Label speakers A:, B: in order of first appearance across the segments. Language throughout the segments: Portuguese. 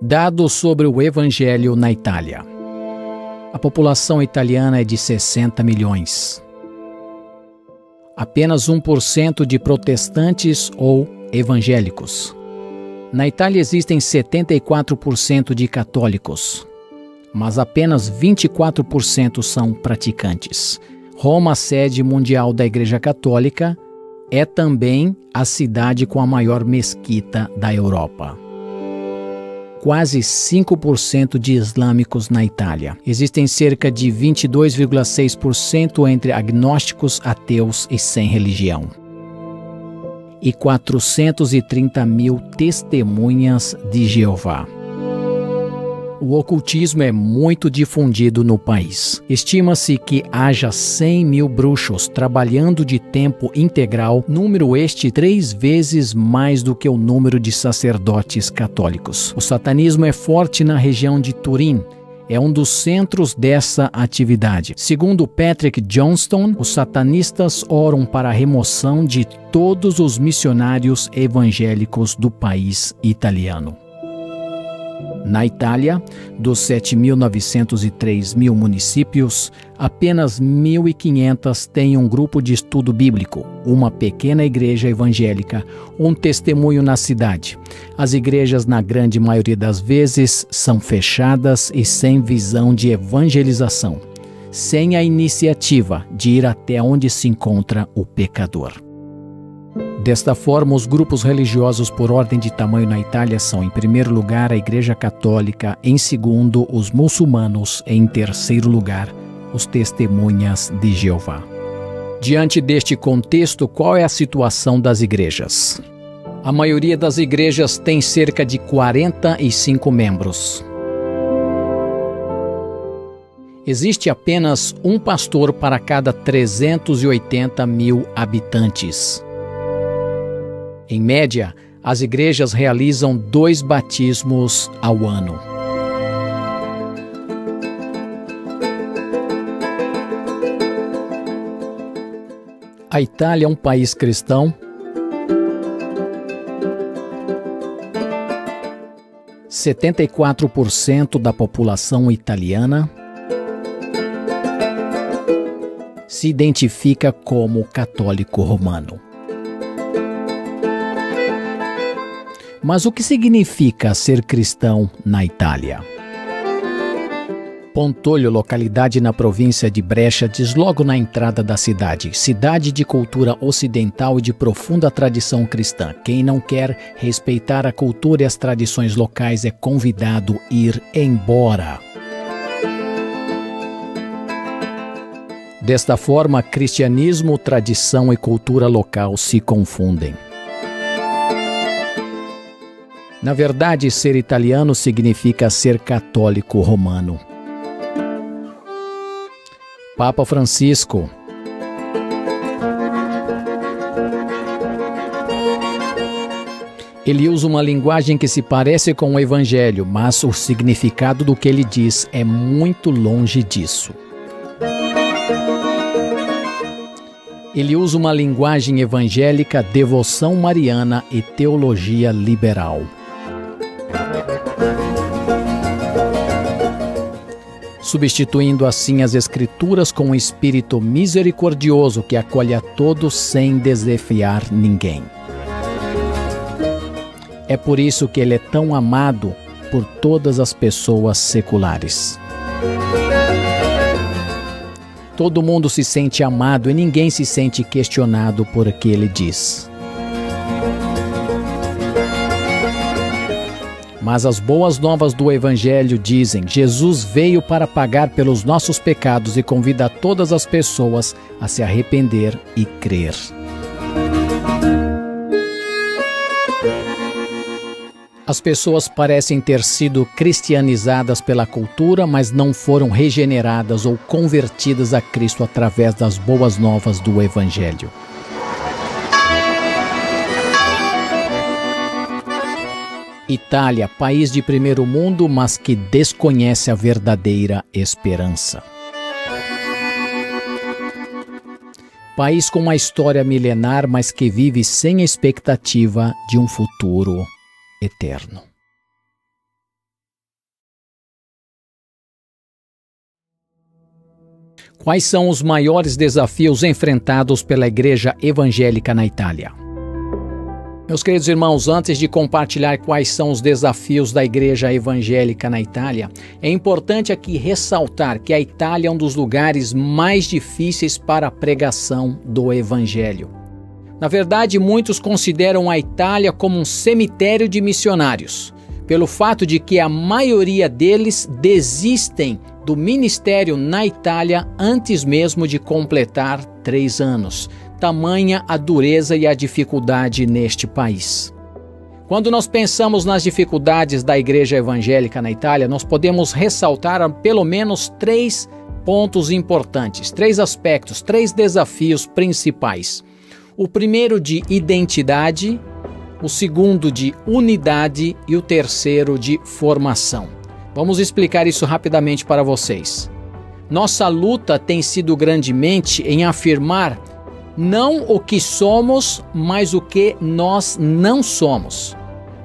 A: Dados sobre o Evangelho na Itália. A população italiana é de 60 milhões. Apenas 1% de protestantes ou evangélicos. Na Itália existem 74% de católicos, mas apenas 24% são praticantes. Roma, sede mundial da Igreja Católica, é também a cidade com a maior mesquita da Europa. Quase 5% de islâmicos na Itália. Existem cerca de 22,6% entre agnósticos, ateus e sem religião. E 430 mil testemunhas de Jeová. O ocultismo é muito difundido no país. Estima-se que haja 100 mil bruxos trabalhando de tempo integral, número este 3 vezes mais do que o número de sacerdotes católicos. O satanismo é forte na região de Turim. É um dos centros dessa atividade. Segundo Patrick Johnston, os satanistas oram para a remoção de todos os missionários evangélicos do país italiano. Na Itália, dos 7.903 mil municípios, apenas 1.500 têm um grupo de estudo bíblico, uma pequena igreja evangélica, um testemunho na cidade. As igrejas, na grande maioria das vezes, são fechadas e sem visão de evangelização, sem a iniciativa de ir até onde se encontra o pecador. Desta forma, os grupos religiosos por ordem de tamanho na Itália são, em primeiro lugar, a Igreja Católica, em segundo, os muçulmanos e, em terceiro lugar, os testemunhas de Jeová. Diante deste contexto, qual é a situação das igrejas? A maioria das igrejas tem cerca de 45 membros. Existe apenas um pastor para cada 380 mil habitantes. Em média, as igrejas realizam 2 batismos ao ano. A Itália é um país cristão. 74% da população italiana se identifica como católico romano. Mas o que significa ser cristão na Itália? Pontolio, localidade na província de Brescia, diz logo na entrada da cidade: cidade de cultura ocidental e de profunda tradição cristã. Quem não quer respeitar a cultura e as tradições locais é convidado a ir embora. Desta forma, cristianismo, tradição e cultura local se confundem. Na verdade, ser italiano significa ser católico romano. Papa Francisco. Ele usa uma linguagem que se parece com o Evangelho, mas o significado do que ele diz é muito longe disso. Ele usa uma linguagem evangélica, devoção mariana e teologia liberal. Substituindo assim as Escrituras com um espírito misericordioso que acolhe a todos sem desafiar ninguém. É por isso que ele é tão amado por todas as pessoas seculares. Todo mundo se sente amado e ninguém se sente questionado por o que ele diz. Mas as boas novas do Evangelho dizem: Jesus veio para pagar pelos nossos pecados e convida todas as pessoas a se arrepender e crer. As pessoas parecem ter sido cristianizadas pela cultura, mas não foram regeneradas ou convertidas a Cristo através das boas novas do Evangelho. Itália, país de primeiro mundo, mas que desconhece a verdadeira esperança. País com uma história milenar, mas que vive sem expectativa de um futuro eterno. Quais são os maiores desafios enfrentados pela Igreja Evangélica na Itália? Meus queridos irmãos, antes de compartilhar quais são os desafios da Igreja Evangélica na Itália, é importante aqui ressaltar que a Itália é um dos lugares mais difíceis para a pregação do Evangelho. Na verdade, muitos consideram a Itália como um cemitério de missionários, pelo fato de que a maioria deles desistem do ministério na Itália antes mesmo de completar 3 anos. Tamanha a dureza e a dificuldade neste país. Quando nós pensamos nas dificuldades da Igreja Evangélica na Itália, nós podemos ressaltar pelo menos 3 pontos importantes, 3 aspectos, 3 desafios principais. O primeiro de identidade, o segundo de unidade e o terceiro de formação. Vamos explicar isso rapidamente para vocês. Nossa luta tem sido grandemente em afirmar não o que somos, mas o que nós não somos.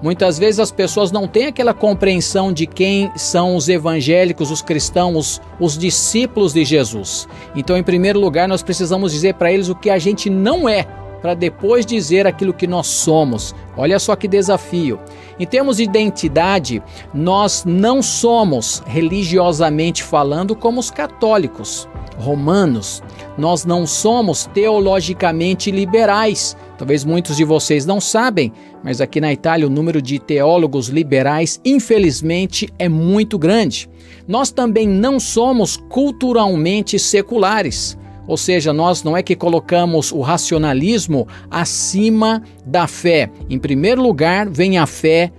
A: Muitas vezes as pessoas não têm aquela compreensão de quem são os evangélicos, os cristãos, os discípulos de Jesus. Então, em primeiro lugar, nós precisamos dizer para eles o que a gente não é, para depois dizer aquilo que nós somos. Olha só que desafio. Em termos de identidade, nós não somos, religiosamente falando, como os católicos romanos. Nós não somos teologicamente liberais. Talvez muitos de vocês não sabem, mas aqui na Itália o número de teólogos liberais, infelizmente, é muito grande. Nós também não somos culturalmente seculares. Ou seja, nós não é que colocamos o racionalismo acima da fé. Em primeiro lugar, vem a fé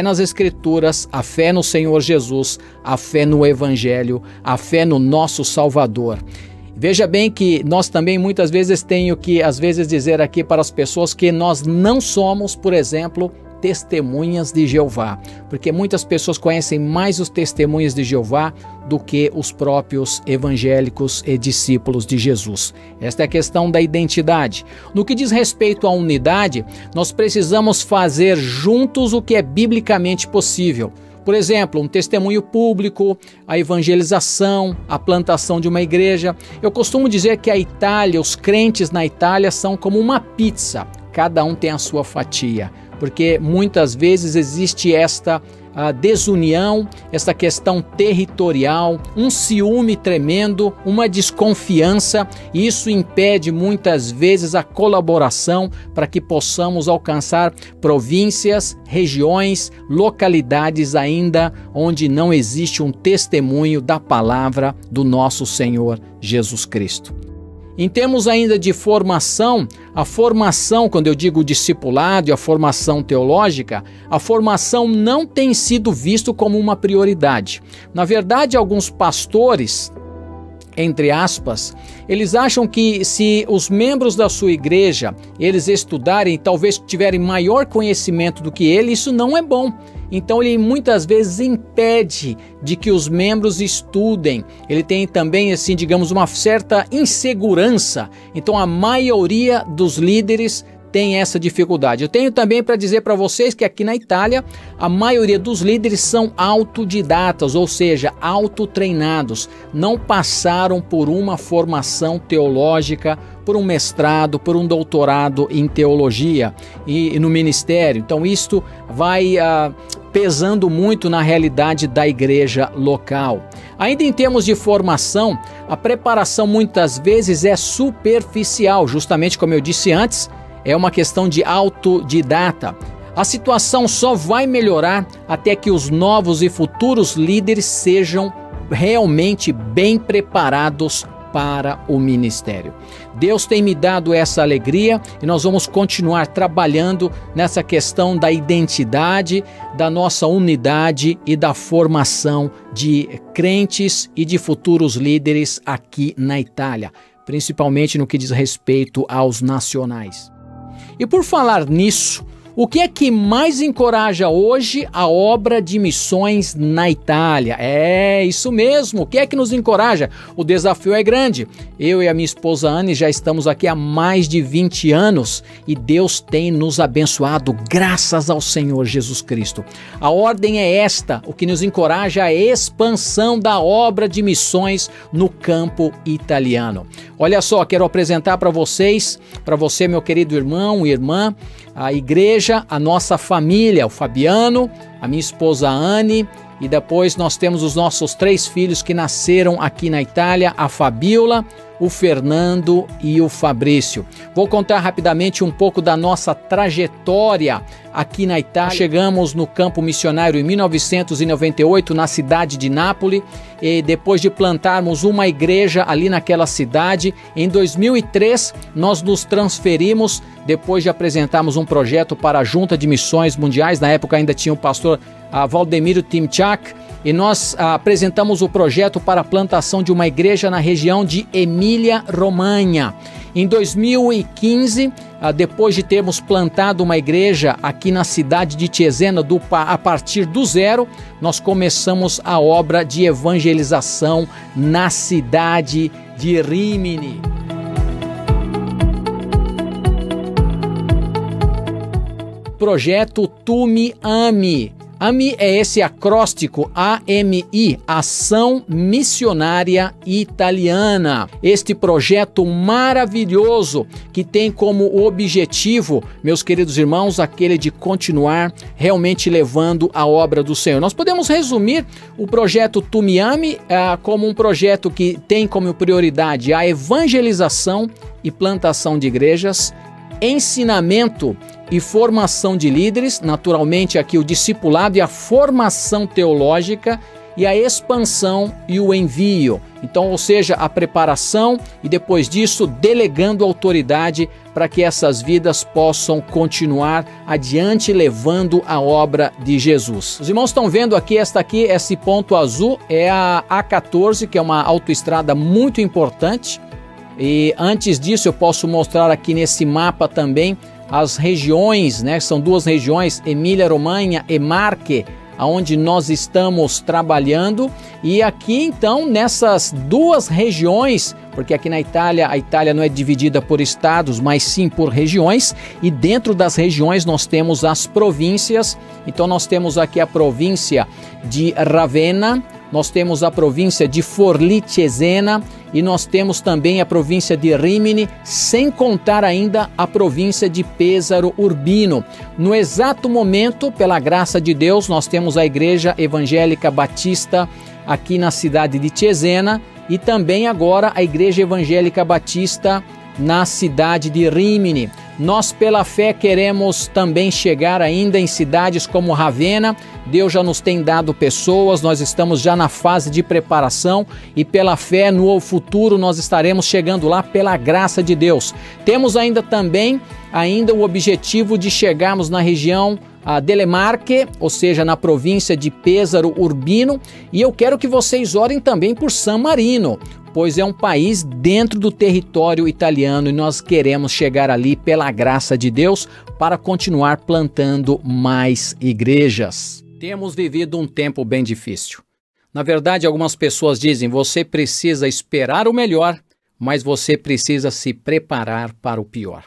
A: nas Escrituras, a fé no Senhor Jesus, a fé no Evangelho, a fé no nosso Salvador. Veja bem que nós também muitas vezes tenho que, dizer aqui para as pessoas que nós não somos, por exemplo, testemunhas de Jeová, porque muitas pessoas conhecem mais os testemunhas de Jeová do que os próprios evangélicos e discípulos de Jesus. Esta é a questão da identidade. No que diz respeito à unidade, nós precisamos fazer juntos o que é biblicamente possível. Por exemplo, um testemunho público, a evangelização, a plantação de uma igreja. Eu costumo dizer que a Itália, os crentes na Itália são como uma pizza, cada um tem a sua fatia. Porque muitas vezes existe esta desunião, essa questão territorial, um ciúme tremendo, uma desconfiança, e isso impede muitas vezes a colaboração para que possamos alcançar províncias, regiões, localidades ainda onde não existe um testemunho da palavra do nosso Senhor Jesus Cristo. Em termos ainda de formação, a formação, quando eu digo discipulado e a formação teológica, a formação não tem sido visto como uma prioridade. Na verdade, alguns pastores, entre aspas, eles acham que se os membros da sua igreja, eles estudarem, talvez tiverem maior conhecimento do que ele, isso não é bom. Então ele muitas vezes impede de que os membros estudem. Ele tem também, assim, digamos, uma certa insegurança. Então a maioria dos líderes tem essa dificuldade. Eu tenho também para dizer para vocês que aqui na Itália, a maioria dos líderes são autodidatas, ou seja, autotreinados. Não passaram por uma formação teológica, por um mestrado, por um doutorado em teologia e no ministério. Então isto vai pesando muito na realidade da igreja local. Ainda em termos de formação, a preparação muitas vezes é superficial, justamente como eu disse antes, é uma questão de autodidata. A situação só vai melhorar até que os novos e futuros líderes sejam realmente bem preparados para o ministério. Deus tem me dado essa alegria e nós vamos continuar trabalhando nessa questão da identidade, da nossa unidade e da formação de crentes e de futuros líderes aqui na Itália, principalmente no que diz respeito aos nacionais. E por falar nisso, O que é que mais encoraja hoje a obra de missões na Itália? É isso mesmo. O que é que nos encoraja? O desafio é grande. Eu e a minha esposa Anne já estamos aqui há mais de 20 anos e Deus tem nos abençoado graças ao Senhor Jesus Cristo. A ordem é esta, o que nos encoraja é a expansão da obra de missões no campo italiano. Olha só, quero apresentar para vocês, para você, meu querido irmão e irmã, a igreja, a nossa família, o Fabiano, a minha esposa Anne, e depois nós temos os nossos 3 filhos que nasceram aqui na Itália, a Fabiola, o Fernando e o Fabrício. Vou contar rapidamente um pouco da nossa trajetória aqui na Itália. Chegamos no campo missionário em 1998, na cidade de Nápoles, e depois de plantarmos uma igreja ali naquela cidade, em 2003 nós nos transferimos, depois de apresentarmos um projeto para a Junta de Missões Mundiais. Na época ainda tinha o pastor Valdemiro Timchak, e nós apresentamos o projeto para a plantação de uma igreja na região de Emília-Romanha. Em 2015, depois de termos plantado uma igreja aqui na cidade de Cesena a partir do zero, nós começamos a obra de evangelização na cidade de Rimini. Projeto Tu Me Ami. AMI é esse acróstico AMI, Ação Missionária Italiana. Este projeto maravilhoso que tem como objetivo, meus queridos irmãos, aquele de continuar realmente levando a obra do Senhor. Nós podemos resumir o projeto Tu Me Ami como um projeto que tem como prioridade a evangelização e plantação de igrejas, ensinamento e formação de líderes, naturalmente aqui o discipulado e a formação teológica, e a expansão e o envio. Então, ou seja, a preparação e depois disso delegando autoridade para que essas vidas possam continuar adiante levando a obra de Jesus. Os irmãos estão vendo aqui, esse ponto azul é a A14, que é uma autoestrada muito importante. E antes disso eu posso mostrar aqui nesse mapa também as regiões, né? São 2 regiões, Emília-Romanha e Marche, onde nós estamos trabalhando. E aqui então nessas 2 regiões, porque aqui na Itália, a Itália não é dividida por estados, mas sim por regiões, e dentro das regiões nós temos as províncias. Então nós temos aqui a província de Ravenna, nós temos a província de Forlì-Cesena e nós temos também a província de Rimini, sem contar ainda a província de Pesaro Urbino. No exato momento, pela graça de Deus, nós temos a Igreja Evangélica Batista aqui na cidade de Cesena e também agora a Igreja Evangélica Batista na cidade de Rimini. Nós, pela fé, queremos também chegar ainda em cidades como Ravenna. Deus já nos tem dado pessoas, nós estamos já na fase de preparação e pela fé no futuro nós estaremos chegando lá pela graça de Deus. Temos ainda também o objetivo de chegarmos na região delle Marche, ou seja, na província de Pesaro Urbino, e eu quero que vocês orem também por San Marino, pois é um país dentro do território italiano e nós queremos chegar ali pela graça de Deus para continuar plantando mais igrejas. Temos vivido um tempo bem difícil. Na verdade, algumas pessoas dizem, você precisa esperar o melhor, mas você precisa se preparar para o pior.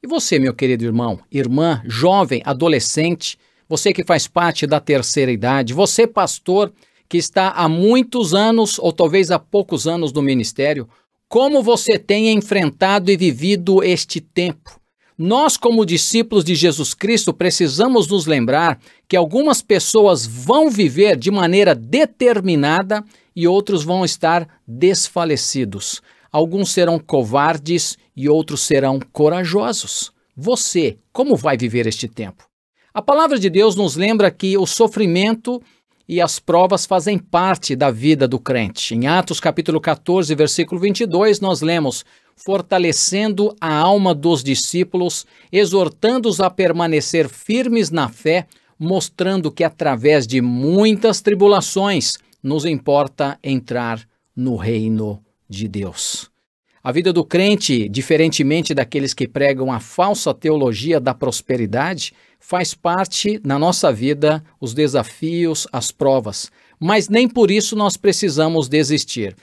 A: E você, meu querido irmão, irmã, jovem, adolescente, você que faz parte da terceira idade, você pastor que está há muitos anos ou talvez há poucos anos no ministério, como você tem enfrentado e vivido este tempo? Nós, como discípulos de Jesus Cristo, precisamos nos lembrar que algumas pessoas vão viver de maneira determinada e outros vão estar desfalecidos. Alguns serão covardes e outros serão corajosos. Você, como vai viver este tempo? A palavra de Deus nos lembra que o sofrimento e as provas fazem parte da vida do crente. Em Atos capítulo 14, versículo 22, nós lemos: fortalecendo a alma dos discípulos, exortando-os a permanecer firmes na fé, mostrando que através de muitas tribulações nos importa entrar no reino de Deus. A vida do crente, diferentemente daqueles que pregam a falsa teologia da prosperidade, faz parte na nossa vida os desafios, as provas, mas nem por isso nós precisamos desistir.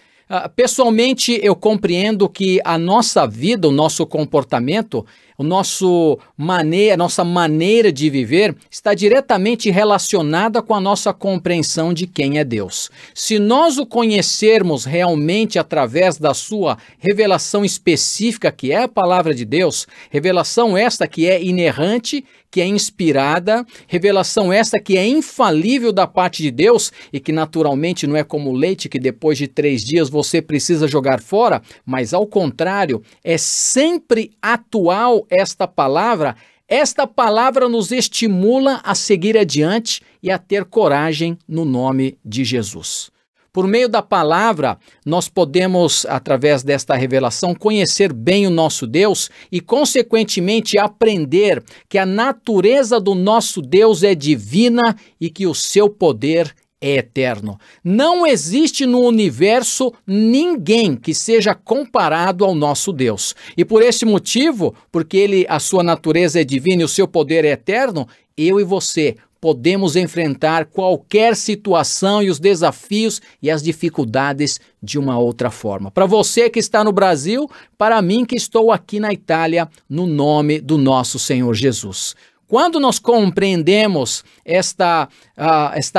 A: Pessoalmente, eu compreendo que a nossa vida, o nosso comportamento, a nossa maneira de viver está diretamente relacionada com a nossa compreensão de quem é Deus. Se nós o conhecermos realmente através da sua revelação específica, que é a palavra de Deus, revelação esta que é inerrante, que é inspirada, revelação esta que é infalível da parte de Deus e que naturalmente não é como leite que depois de 3 dias você precisa jogar fora, mas ao contrário, é sempre atual esta palavra nos estimula a seguir adiante e a ter coragem no nome de Jesus. Por meio da palavra, nós podemos, através desta revelação, conhecer bem o nosso Deus e, consequentemente, aprender que a natureza do nosso Deus é divina e que o seu poder é eterno. Não existe no universo ninguém que seja comparado ao nosso Deus. E por esse motivo, porque a sua natureza é divina e o seu poder é eterno, eu e você podemos enfrentar qualquer situação e os desafios e as dificuldades de uma outra forma. Para você que está no Brasil, para mim que estou aqui na Itália, no nome do nosso Senhor Jesus. Quando nós compreendemos esta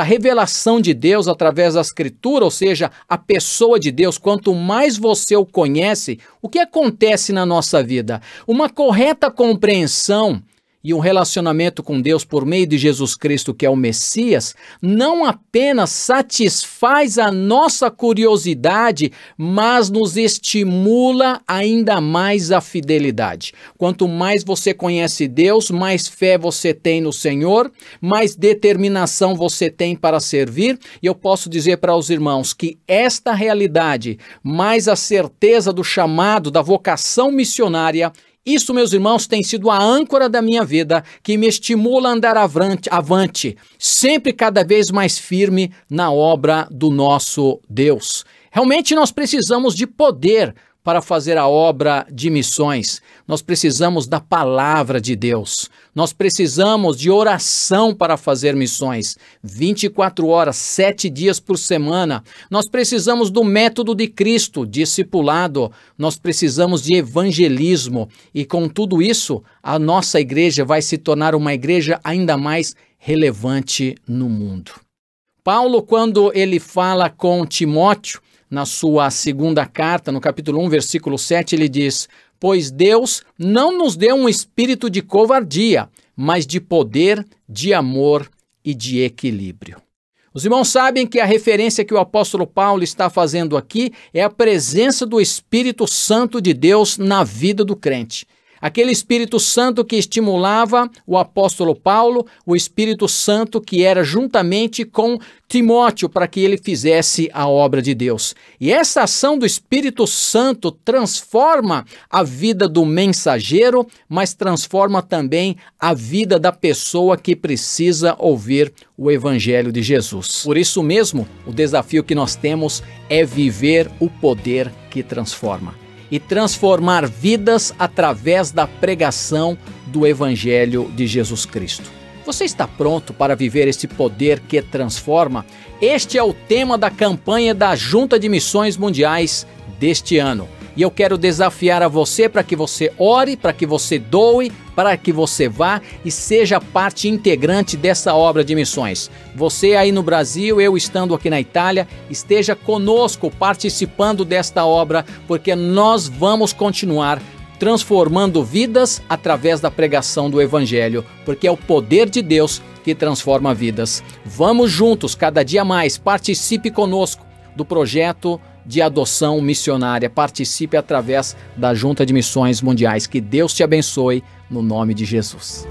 A: revelação de Deus através da Escritura, ou seja, a pessoa de Deus, quanto mais você o conhece, o que acontece na nossa vida? Uma correta compreensão e um relacionamento com Deus por meio de Jesus Cristo, que é o Messias, não apenas satisfaz a nossa curiosidade, mas nos estimula ainda mais a fidelidade. Quanto mais você conhece Deus, mais fé você tem no Senhor, mais determinação você tem para servir. E eu posso dizer para os irmãos que esta realidade, mais a certeza do chamado, da vocação missionária, isso, meus irmãos, tem sido a âncora da minha vida, que me estimula a andar avante, sempre cada vez mais firme na obra do nosso Deus. Realmente nós precisamos de poder para fazer a obra de missões. Nós precisamos da palavra de Deus. Nós precisamos de oração para fazer missões. 24 horas, 7 dias por semana. Nós precisamos do método de Cristo, discipulado. Nós precisamos de evangelismo. E com tudo isso, a nossa igreja vai se tornar uma igreja ainda mais relevante no mundo. Paulo, quando ele fala com Timóteo, na sua segunda carta, no capítulo 1, versículo 7, ele diz: pois Deus não nos deu um espírito de covardia, mas de poder, de amor e de equilíbrio. Os irmãos sabem que a referência que o apóstolo Paulo está fazendo aqui é a presença do Espírito Santo de Deus na vida do crente. Aquele Espírito Santo que estimulava o apóstolo Paulo, o Espírito Santo que era juntamente com Timóteo para que ele fizesse a obra de Deus. E essa ação do Espírito Santo transforma a vida do mensageiro, mas transforma também a vida da pessoa que precisa ouvir o Evangelho de Jesus. Por isso mesmo, o desafio que nós temos é viver o poder que transforma e transformar vidas através da pregação do Evangelho de Jesus Cristo. Você está pronto para viver esse poder que transforma? Este é o tema da campanha da Junta de Missões Mundiais deste ano. E eu quero desafiar a você para que você ore, para que você doe, para que você vá e seja parte integrante dessa obra de missões. Você aí no Brasil, eu estando aqui na Itália, esteja conosco participando desta obra, porque nós vamos continuar transformando vidas através da pregação do Evangelho, porque é o poder de Deus que transforma vidas. Vamos juntos, cada dia mais, participe conosco do projeto de adoção missionária. Participe através da Junta de Missões Mundiais. Que Deus te abençoe, no nome de Jesus.